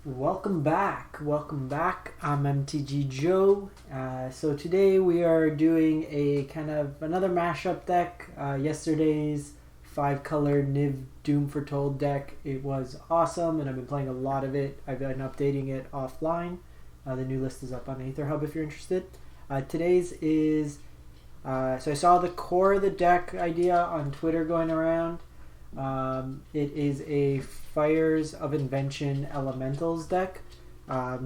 Welcome back. I'm MTG Joe. So today we are doing a kind of another mashup deck. Yesterday's 5-color Niv Doom Foretold deck. It was awesome, and I've been playing a lot of it. I've been updating it offline. The new list is up on Aether Hub if you're interested. Today's is so I saw the core of the deck idea on Twitter going around. It is a Fires of Invention Elementals deck.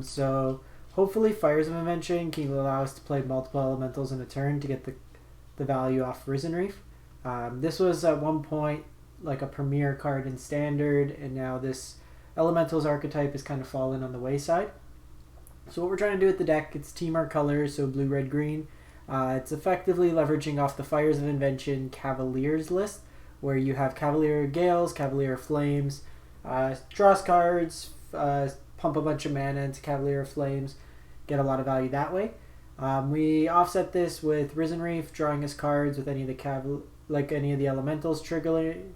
So hopefully Fires of Invention can allow us to play multiple Elementals in a turn to get the value off Risen Reef. This was at one point like a premier card in Standard, and now this Elementals archetype is kind of fallen on the wayside. So what we're trying to do with the deck, it's team our colors, so blue, red, green. It's effectively leveraging off the Fires of Invention Cavaliers list, where you have Cavalier of Gales, Cavalier of Flames, draws cards, pump a bunch of mana into Cavalier of Flames, get a lot of value that way. We offset this with Risen Reef, drawing us cards with any of the Elementals triggering.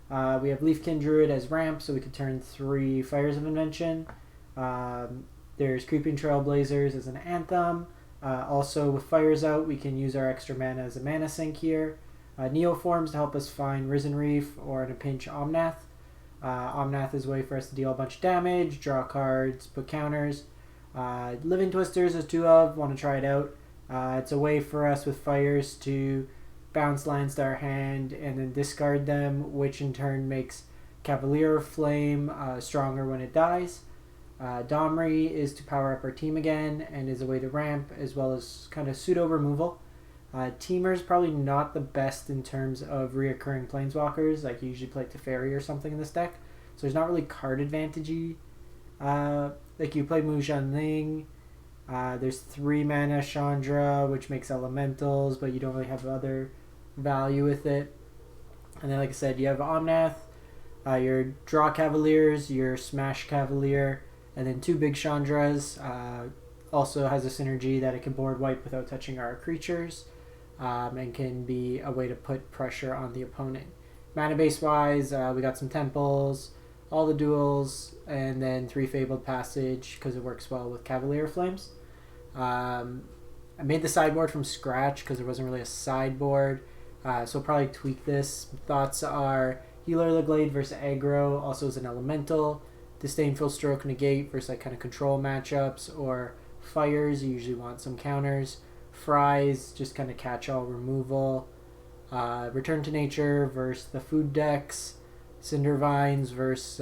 We have Leafkin Druid as ramp, so we could turn 3 Fires of Invention. There's Creeping Trailblazers as an Anthem. Also, with Fires out, we can use our extra mana as a mana sink here. Neoforms to help us find Risen Reef, or in a pinch, Omnath. Omnath is a way for us to deal a bunch of damage, draw cards, put counters. Living Twisters is 2 of, want to try it out. It's a way for us with Fires to bounce lands to our hand and then discard them, which in turn makes Cavalier of Flame stronger when it dies. Domri is to power up our team again and is a way to ramp, as well as kind of pseudo removal. Teamer is probably not the best in terms of reoccurring planeswalkers, like you usually play Teferi or something in this deck. So there's not really card advantage. Like you play Mujan Ling. There's 3 mana Chandra, which makes elementals, but you don't really have other value with it. And then, like I said, you have Omnath, your draw Cavaliers, your smash Cavalier, and then 2 big Chandras. Also has a synergy that it can board wipe without touching our creatures. And can be a way to put pressure on the opponent. Mana base wise, we got some temples, all the duels, and then 3 Fabled Passage because it works well with Cavalier of Flames. I made the sideboard from scratch because there wasn't really a sideboard, so I'll probably tweak this. Thoughts are Healer the Glade versus aggro, also as an elemental. Disdainful Stroke Negate versus like kind of control matchups, or Fires, you usually want some counters. Fries, just kind of catch-all removal. Return to Nature versus the food decks. Cindervines versus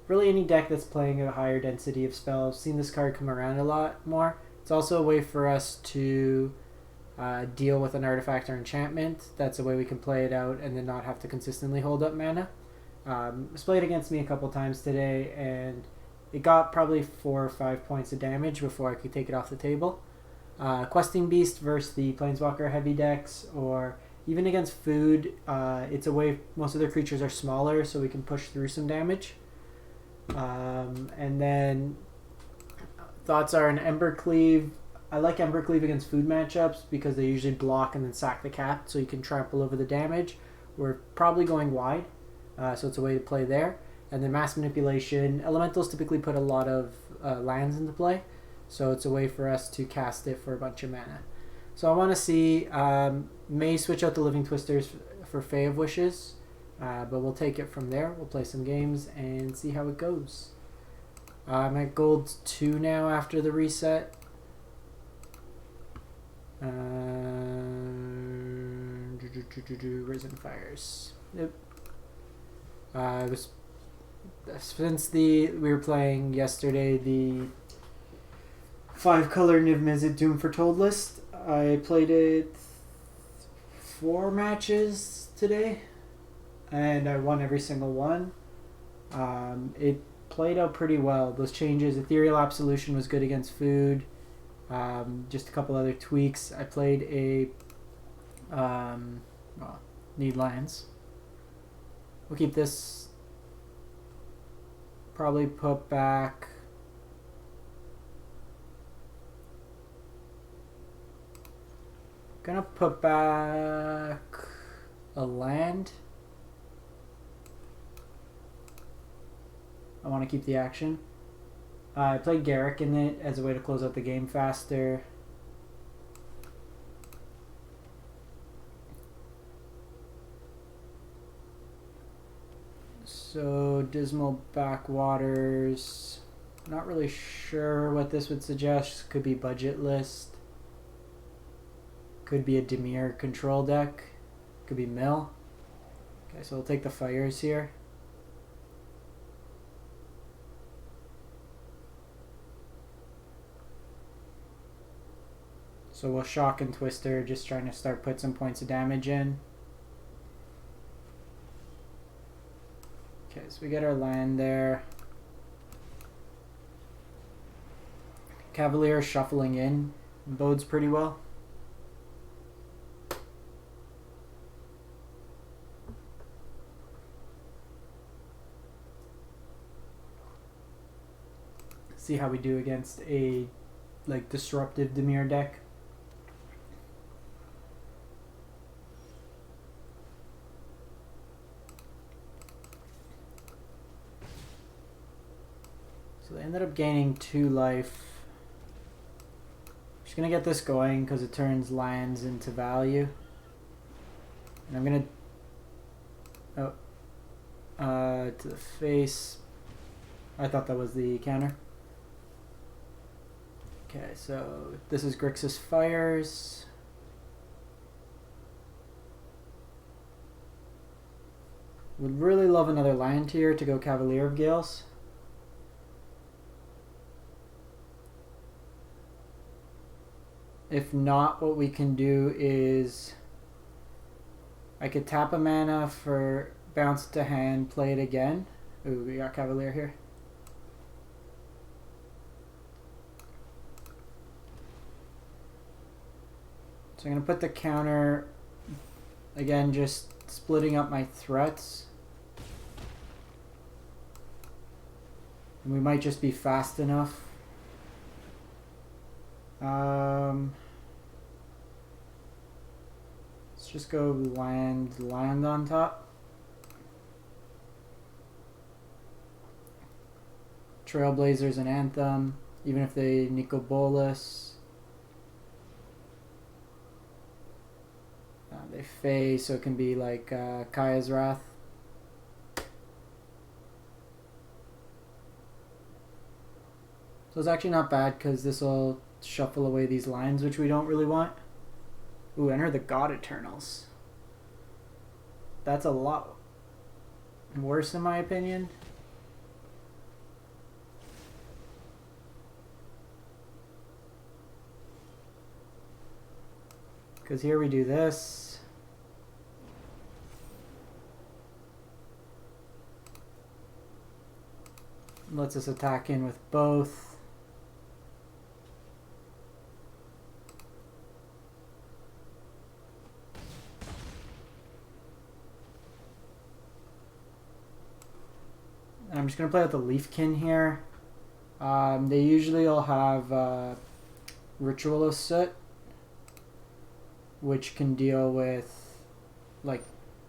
really any deck that's playing a higher density of spells. Seen this card come around a lot more. It's also a way for us to deal with an artifact or enchantment. That's a way we can play it out and then not have to consistently hold up mana. It's played against me a couple times today, and it got probably 4 or 5 points of damage before I could take it off the table. Questing Beast versus the Planeswalker heavy decks, or even against food. It's a way most of their creatures are smaller, so we can push through some damage. And then thoughts are an Embercleave. I like Embercleave against food matchups because they usually block and then sack the cap, so you can trample over the damage. We're probably going wide, so it's a way to play there. And then Mass Manipulation. Elementals typically put a lot of lands into play, so it's a way for us to cast it for a bunch of mana. So I want to see, may switch out the Living Twisters for Fae of Wishes, but we'll take it from there. We'll play some games and see how it goes. I'm at gold 2 now after the reset. Risen Fires. Yep. It was since we were playing yesterday the 5-color Niv Mizzet Doom Foretold list. I played it 4 matches today, and I won every single one. It played out pretty well. Those changes, Ethereal Absolution was good against food. Just a couple other tweaks. I played a need lands. We'll keep this. Probably put back. Gonna put back a land. I want to keep the action. I played Garrick in it as a way to close out the game faster. So, Dismal Backwaters. Not really sure what this would suggest. Could be budget list. Could be a Dimir control deck. Could be Mill. Okay, so we'll take the fires here. So we'll Shock and Twister, just trying to start put some points of damage in. Okay, so we get our land there. Cavalier shuffling in bodes pretty well. See how we do against a like disruptive Dimir deck. So they ended up gaining 2 life. Just gonna get this going because it turns lands into value. And I'm gonna to the face. I thought that was the counter. Okay, so this is Grixis Fires. Would really love another land here to go Cavalier of Gales. If not, what we can do is I could tap a mana for bounce to hand, play it again. Ooh, we got Cavalier here. So I'm going to put the counter, again, just splitting up my threats. And we might just be fast enough. Let's just go land on top. Trailblazers and Anthem, even if they Nico Bolas. They Fey, so it can be like Kaya's Wrath. So it's actually not bad because this will shuffle away these lines, which we don't really want. Ooh, enter the God Eternals. That's a lot worse in my opinion. Because here we do this. Lets us attack in with both. And I'm just going to play with the Leafkin here. They usually will have Ritual of Soot, which can deal with like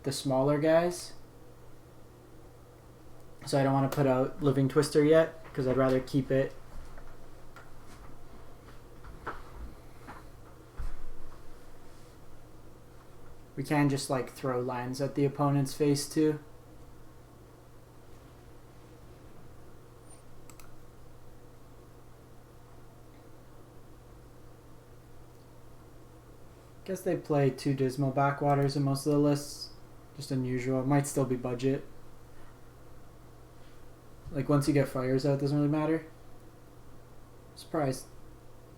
the smaller guys. So I don't want to put out Living Twister yet because I'd rather keep it. We can just like throw lines at the opponent's face too. Guess they play 2 Dismal Backwaters in most of the lists. Just unusual. It might still be budget. Like once you get fires out, it doesn't really matter. Surprised.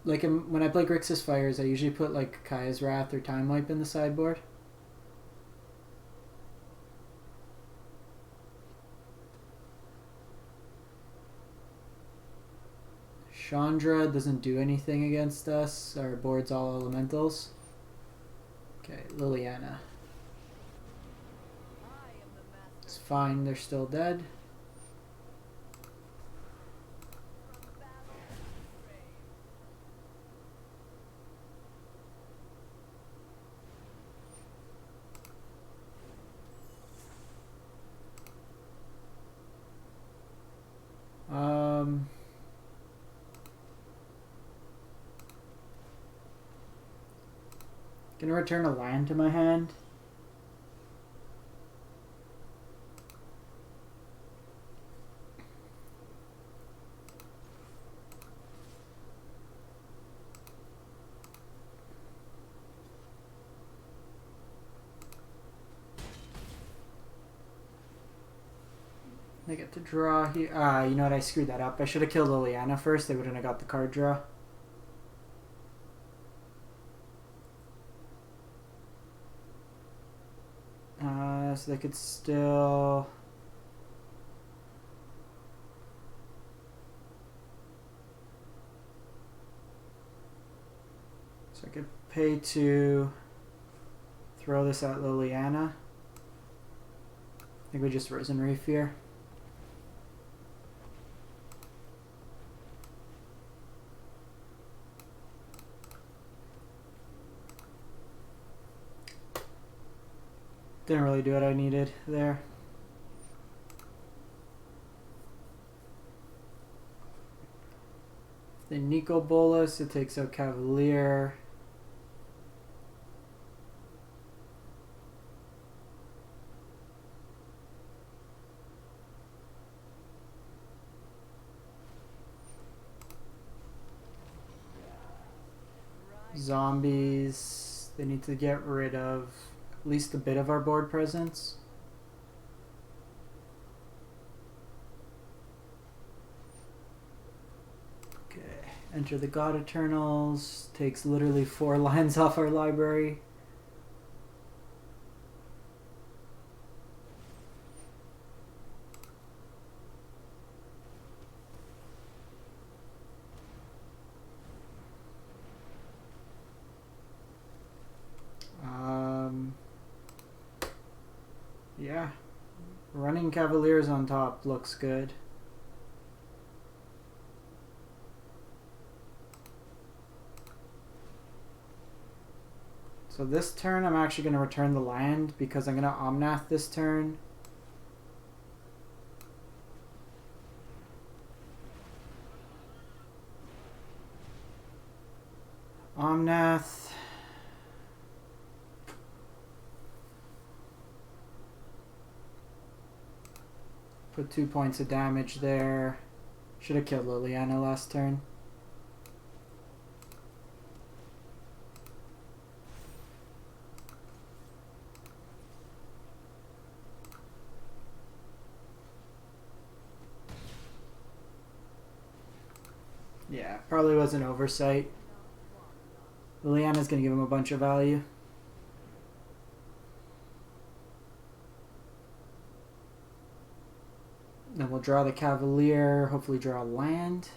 Like when I play Grixis Fires, I usually put like Kaya's Wrath or Time Wipe in the sideboard. Chandra doesn't do anything against us. Our board's all elementals. Okay, Liliana. It's fine, they're still dead. Gonna return a land to my hand. I get to draw here. You know what? I screwed that up. I should have killed Liliana first. They wouldn't have got the card draw. So they could still... So I could pay to throw this at Liliana. I think we just Risen Reef here. Didn't really do what I needed there. Then Nico Bolas, it takes out Cavalier. Zombies, they need to get rid of at least a bit of our board presence. Okay, enter the God Eternals, takes literally 4 lines off our library. Yeah, running Cavaliers on top looks good. So this turn I'm actually going to return the land because I'm going to Omnath this turn. Omnath. Put 2 points of damage there. Should have killed Liliana last turn. Yeah, probably was an oversight. Liliana's going to give him a bunch of value. Then we'll draw the Cavalier, hopefully draw land.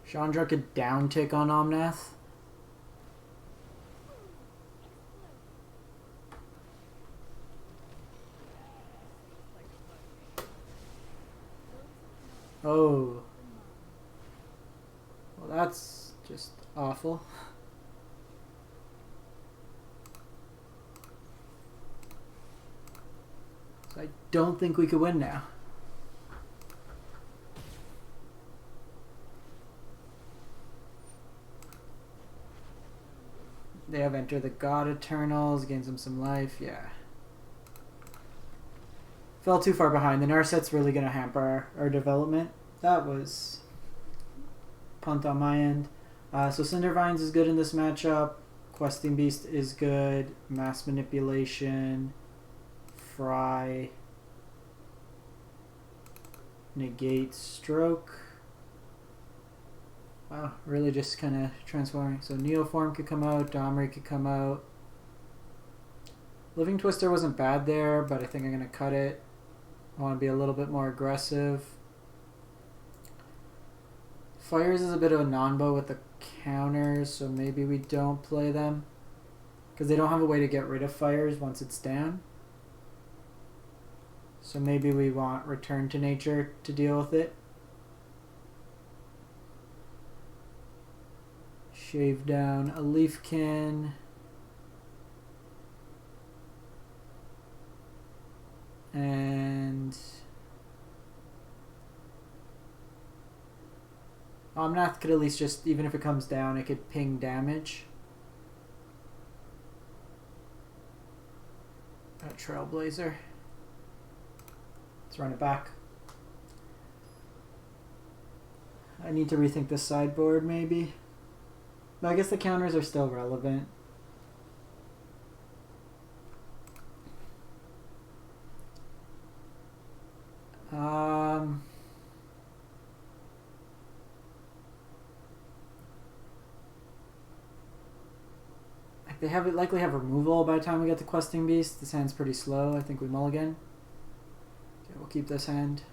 Chandra could down tick on Omnath. Oh. Well, that's just awful. So I don't think we could win now. They have Enter the God Eternals, gains them some life, yeah. Fell too far behind. The Narset's really going to hamper our development. That was punt on my end. So Cindervines is good in this matchup. Questing Beast is good. Mass Manipulation. Fry. Negate Stroke. Wow, really just kind of transforming. So Neoform could come out. Domri could come out. Living Twister wasn't bad there, but I think I'm going to cut it. I want to be a little bit more aggressive. Fires is a bit of a non-bow with the counters, so maybe we don't play them. Because they don't have a way to get rid of Fires once it's down. So maybe we want Return to Nature to deal with it. Shave down a Leafkin. And Omnath could at least just, even if it comes down, it could ping damage. A Trailblazer. Let's run it back. I need to rethink the sideboard maybe. But I guess the counters are still relevant. They likely have removal by the time we get to Questing Beast. This hand's pretty slow. I think we mulligan. Okay, we'll keep this hand.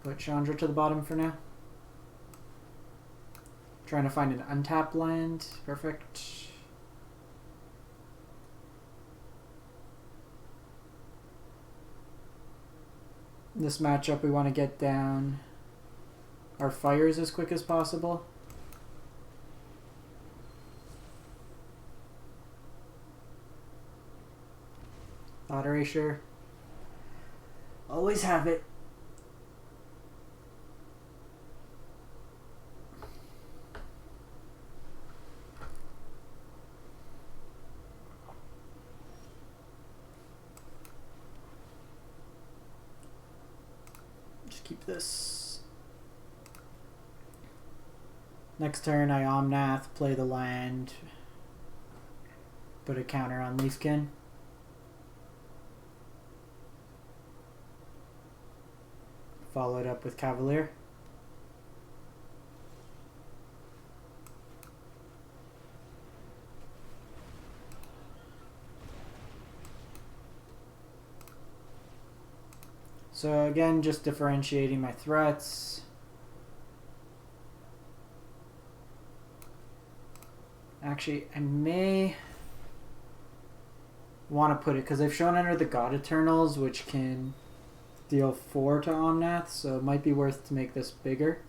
Put Chandra to the bottom for now. Trying to find an untapped land. Perfect. In this matchup, we want to get down our fires as quick as possible. Thought erasure. Always have it. Just keep this. Next turn I Omnath, play the land, put a counter on Leafkin. Followed up with Cavalier. So again, just differentiating my threats. Actually, I may want to put it, because they've shown under the God Eternals, which can deal 4 to Omnath, so it might be worth to make this bigger.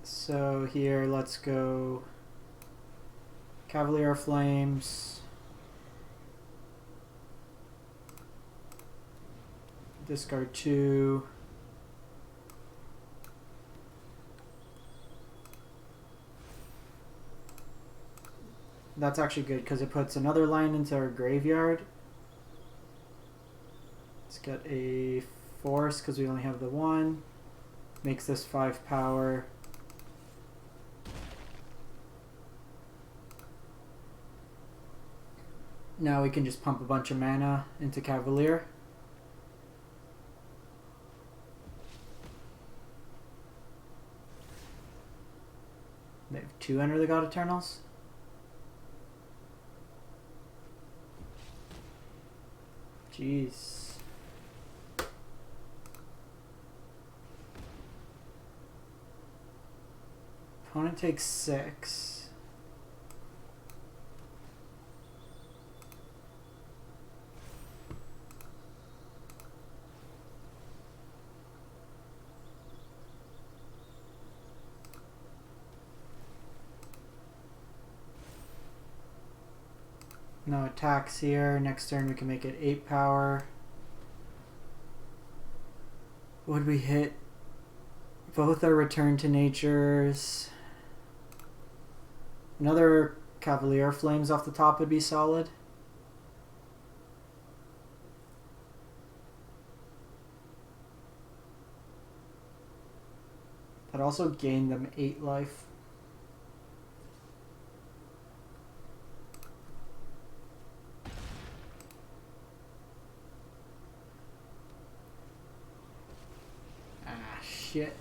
So here, let's go Cavalier of Flames, discard 2, that's actually good because it puts another line into our graveyard. Let's get a force because we only have the 1, makes this 5 power. Now we can just pump a bunch of mana into Cavalier. They have 2 enter the God Eternals. Jeez. Opponent takes 6. No attacks here. Next turn we can make it 8 power. Would we hit? Both are Return to Natures. Another Cavalier of Flames off the top would be solid. That also gained them 8 life. Shit.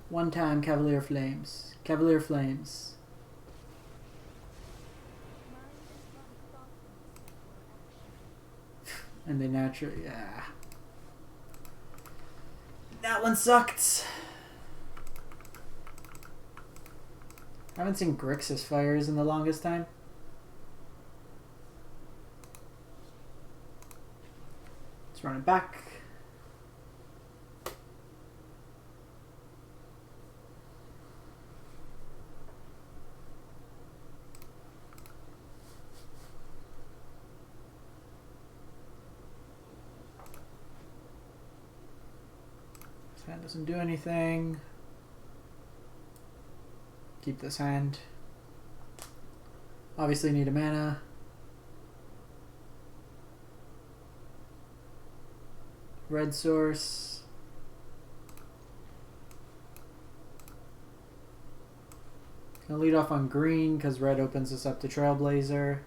One time Cavalier Flames. Cavalier Flames. And they naturally, yeah. That one sucked. I haven't seen Grixis Fires in the longest time. Let's run it back. This hand doesn't do anything. Keep this hand. Obviously need a mana. Red source. Gonna lead off on green because red opens us up to Trailblazer.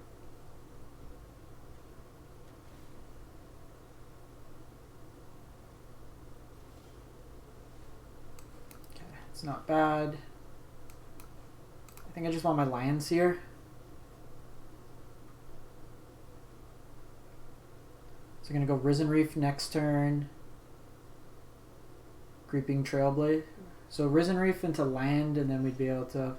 Okay, it's not bad. I think I just want my lands here. So I'm going to go Risen Reef next turn. Creeping Trailblazer. So Risen Reef into land, and then we'd be able to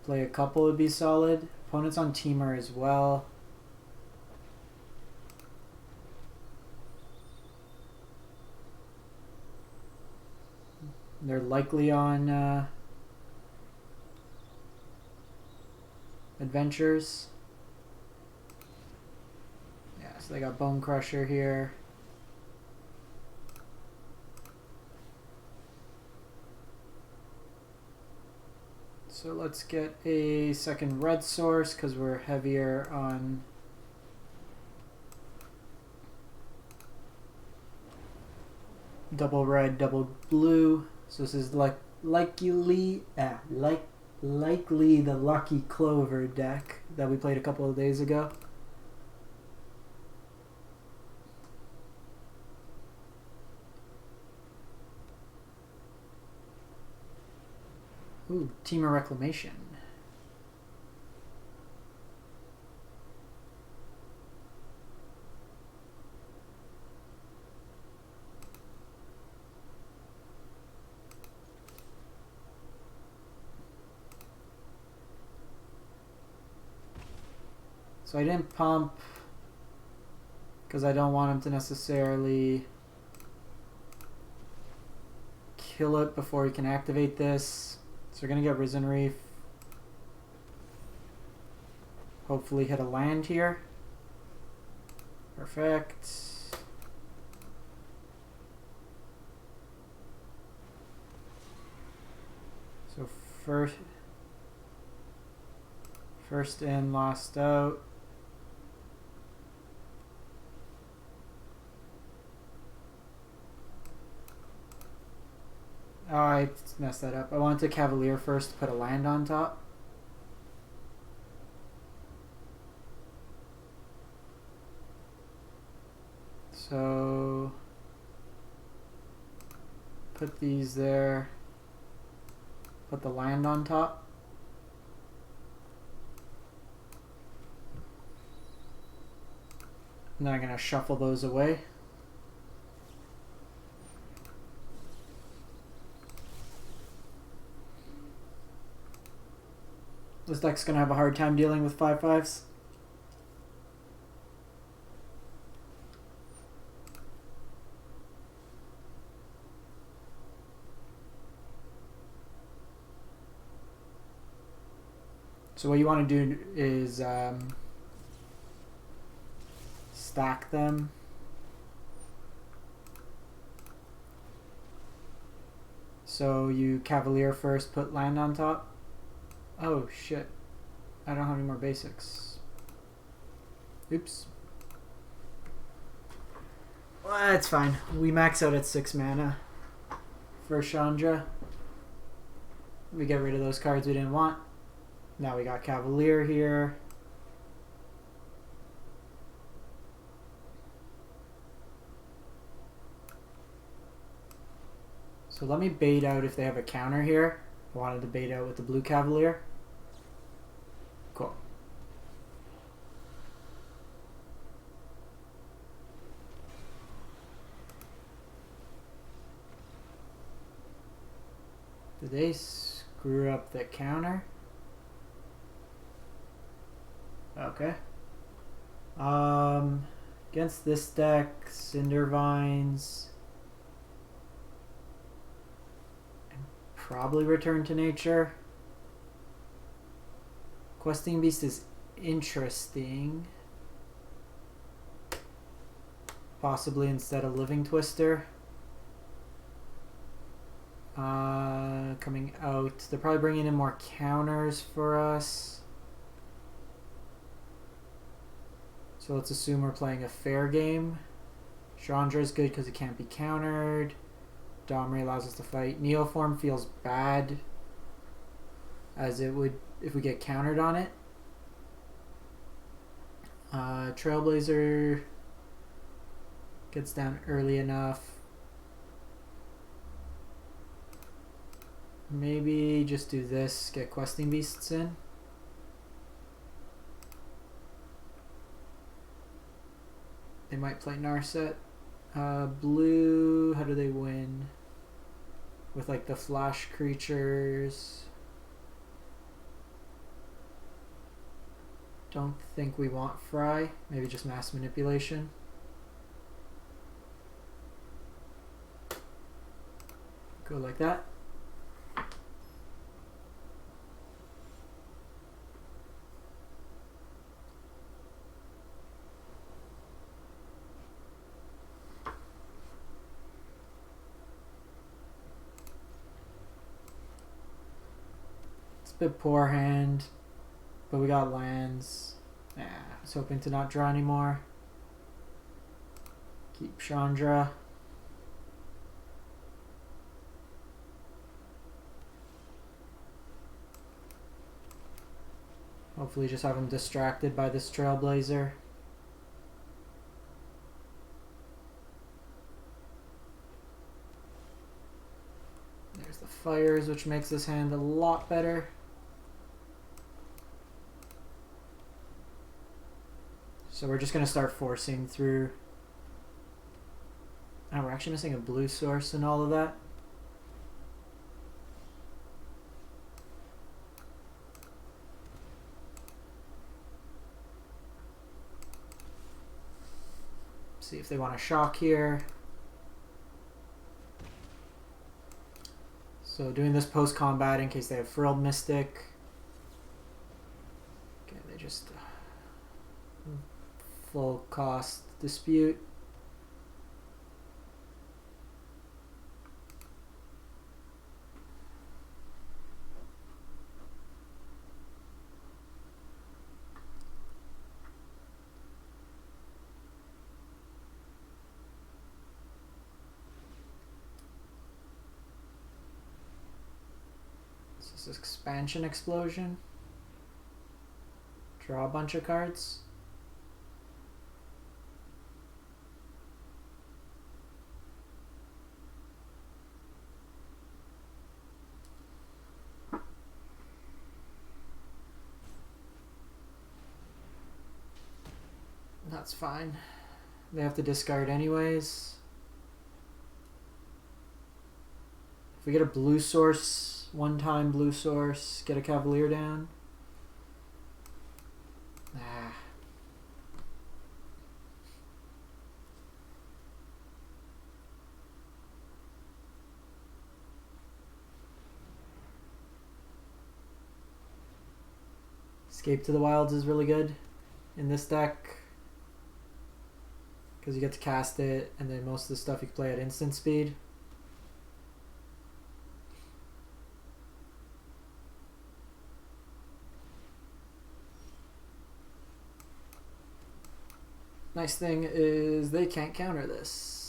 play a couple would be solid. Opponents on Teamer as well. They're likely on Adventures. Yeah, so they got Bone Crusher here. So let's get a second red source because we're heavier on double red, double blue. So this is likely the Lucky Clover deck that we played a couple of days ago. Ooh, Teamer Reclamation. So I didn't pump because I don't want him to necessarily kill it before he can activate this. So we're going to get Risen Reef. Hopefully hit a land here. Perfect. So first in, last out. Oh, I messed that up. I wanted to Cavalier first to put a land on top. So put these there. Put the land on top. And then I'm going to shuffle those away. This deck's going to have a hard time dealing with 5/5s. So what you want to do is stack them. So you Cavalier first, put land on top. Oh shit, I don't have any more basics. Oops. Well, that's fine. We max out at 6 mana for Chandra. We get rid of those cards we didn't want. Now we got Cavalier here. So let me bait out if they have a counter here. I wanted to bait out with the blue Cavalier. Cool. they screw up the counter? Okay. Against this deck, Cindervines. Probably Return to Nature. Questing Beast is interesting. Possibly instead of Living Twister. Coming out. They're probably bringing in more counters for us. So let's assume we're playing a fair game. Chandra is good because it can't be countered. Domri allows us to fight. Neoform feels bad, as it would if we get countered on it. Trailblazer gets down early enough. Maybe just do this, get Questing Beasts in. They might play Narset. Blue, how do they win? With like the flash creatures. Don't think we want Fry. Maybe just Mass Manipulation. Go like that. A bit poor hand, but we got lands. I was hoping to not draw anymore. Keep Chandra. Hopefully just have him distracted by this Trailblazer. There's the fires, which makes this hand a lot better. So we're just going to start forcing through. Oh, we're actually missing a blue source and all of that. See if they want to shock here. So doing this post-combat in case they have Frilled Mystic. Okay, they just... full cost dispute. This is Expansion Explosion. Draw a bunch of cards. That's fine. They have to discard anyways. If we get a blue source, one-time blue source, get a Cavalier down. Escape to the Wilds is really good in this deck. Because you get to cast it, and then most of the stuff you can play at instant speed. Nice thing is they can't counter this.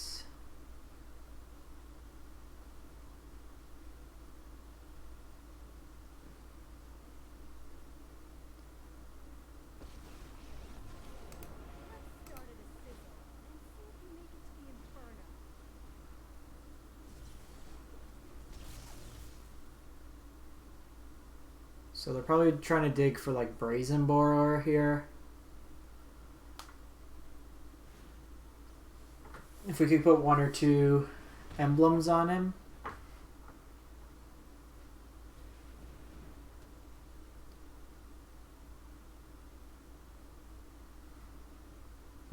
So they're probably trying to dig for like Brazen Borer here. If we could put one or two emblems on him.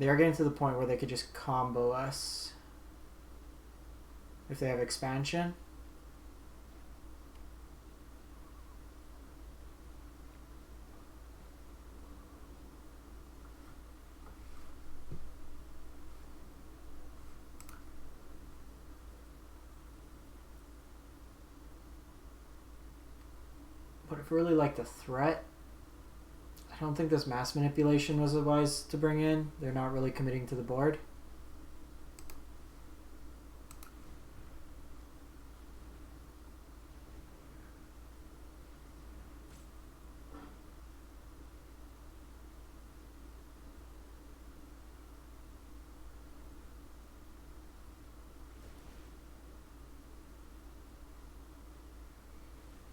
They are getting to the point where they could just combo us if they have expansion. But if we really like the threat, I don't think this mass manipulation was wise to bring in. They're not really committing to the board.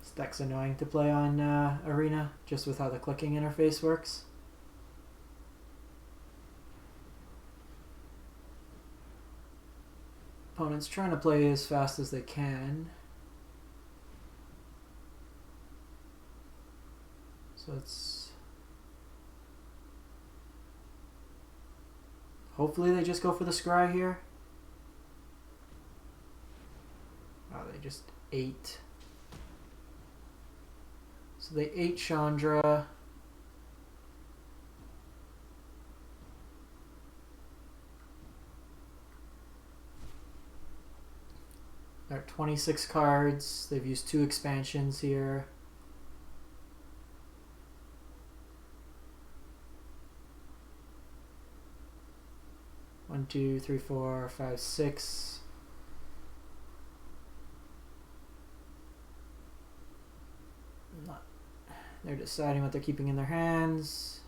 This deck's annoying to play on Arena, just with how the clicking interface works. Opponent's trying to play as fast as they can. So it's... hopefully they just go for the scry here. Oh, they just ate. So they ate Chandra. They're at 26 cards. They've used 2 expansions here. One, two, three, four, five, six. They're deciding what they're keeping in their hands.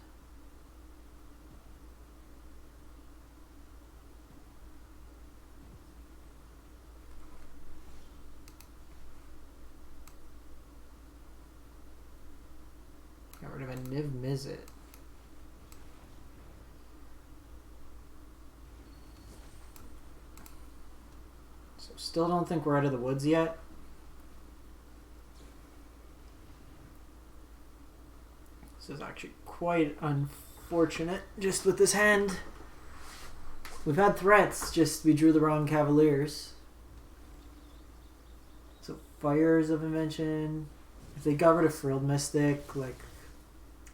Got rid of a Niv Mizzet. So still don't think we're out of the woods yet. This is actually quite unfortunate just with this hand. We've had threats, just we drew the wrong Cavaliers. So Fires of Invention. If they got rid of Frilled Mystic, like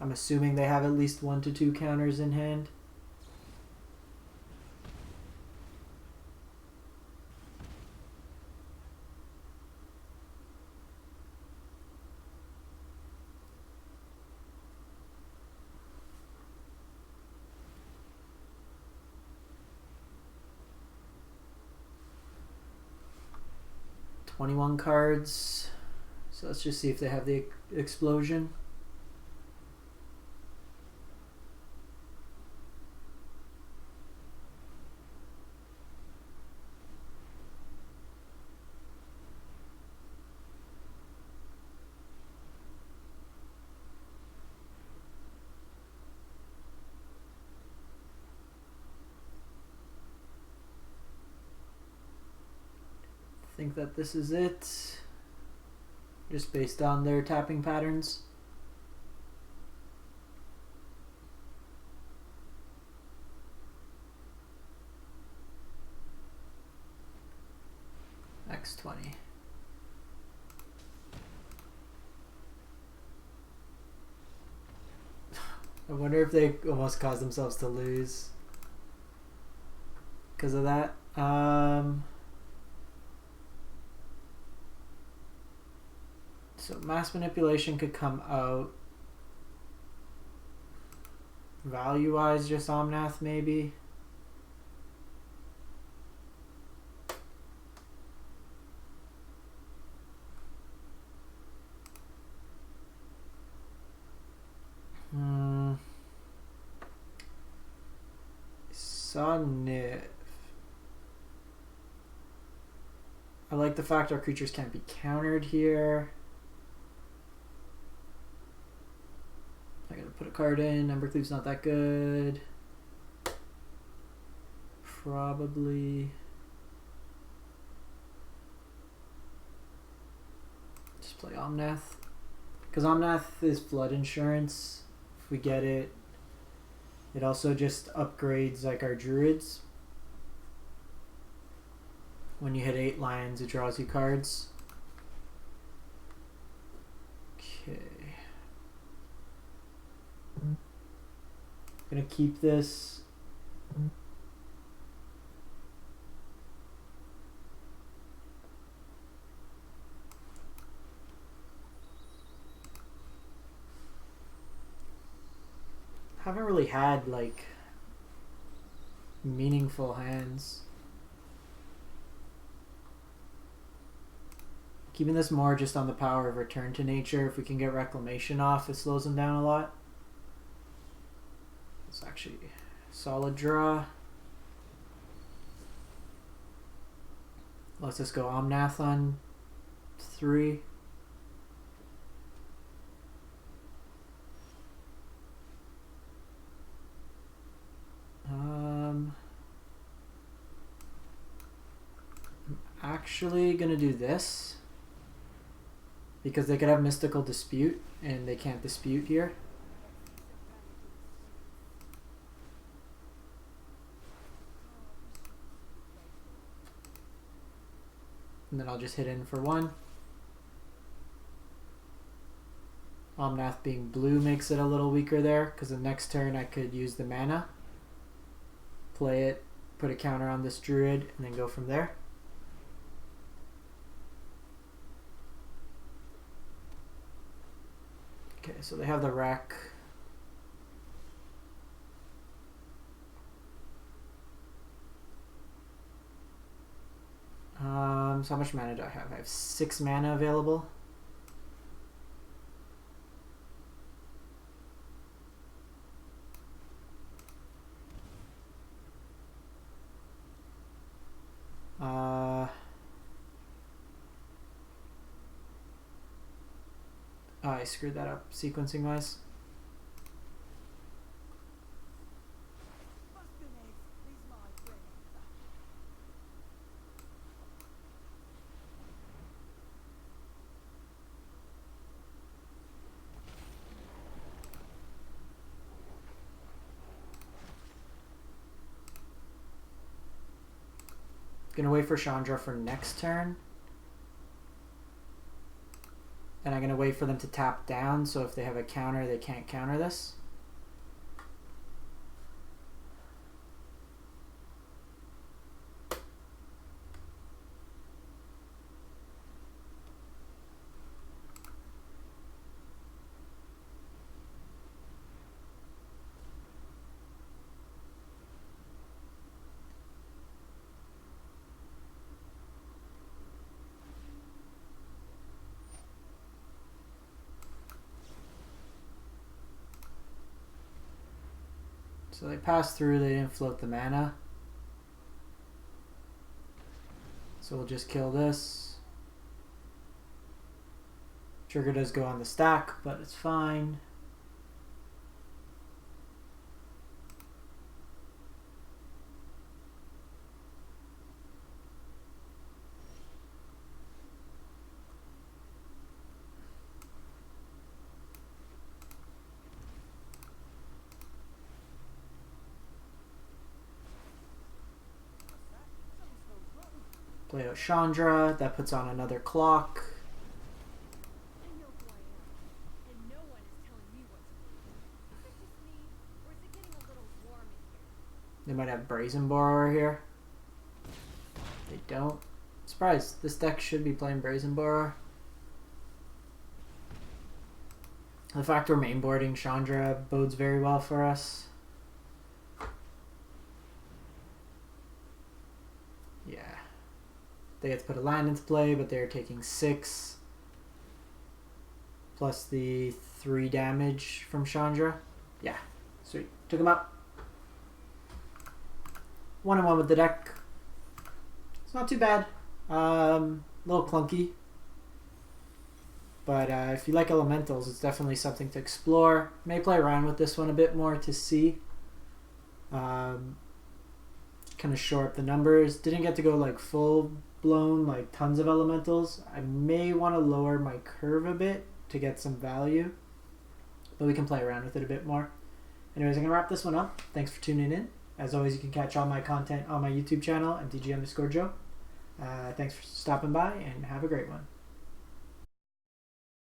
I'm assuming they have at least 1 to 2 counters in hand. $21 cards. So let's just see if they have the explosion. Think that this is it, just based on their tapping patterns. X20. I wonder if they almost caused themselves to lose because of that. So mass manipulation could come out. Value-wise, just Omnath maybe. Sonif. I like the fact our creatures can't be countered here. I gotta put a card in. Embercleave's not that good. Probably just play Omnath. Because Omnath is flood insurance. If we get it, It also just upgrades like our druids. When you hit 8 lands, it draws you cards. Okay. Gonna keep this. Haven't really had like meaningful hands. Keeping this more just on the power of Return to Nature. If we can get Reclamation off, it slows them down a lot. It's actually a solid draw. Let's just go Omnath on 3. I'm actually gonna do this because they could have Mystical Dispute and they can't dispute here. And then I'll just hit in for 1. Omnath being blue makes it a little weaker there because the next turn I could use the mana, play it, put a counter on this druid, and then go from there. Okay, so they have the wreck. So how much mana do I have? I have 6 mana available. I screwed that up sequencing wise. Gonna wait for Chandra for next turn. And I'm gonna wait for them to tap down, so if they have a counter, they can't counter this. So they passed through, they didn't float the mana. So we'll just kill this. Trigger does go on the stack, but it's fine. Play out Chandra, that puts on another clock. They might have Brazen Borrower here. They don't. Surprised, this deck should be playing Brazen Borrower. The fact we're mainboarding Chandra bodes very well for us. Yeah. They get to put a land into play, but they're taking 6. Plus the 3 damage from Chandra. Yeah, sweet. Took him out. 1-1 with the deck. It's not too bad. A little clunky. But if you like elementals, it's definitely something to explore. May play around with this one a bit more to see. Kind of shore up the numbers. Didn't get to go like full blown, like tons of elementals. I may want to lower my curve a bit to get some value. But we can play around with it a bit more. Anyways, I'm going to wrap this one up. Thanks for tuning in. As always, you can catch all my content on my YouTube channel, MTG_Joe. Thanks for stopping by, and have a great one.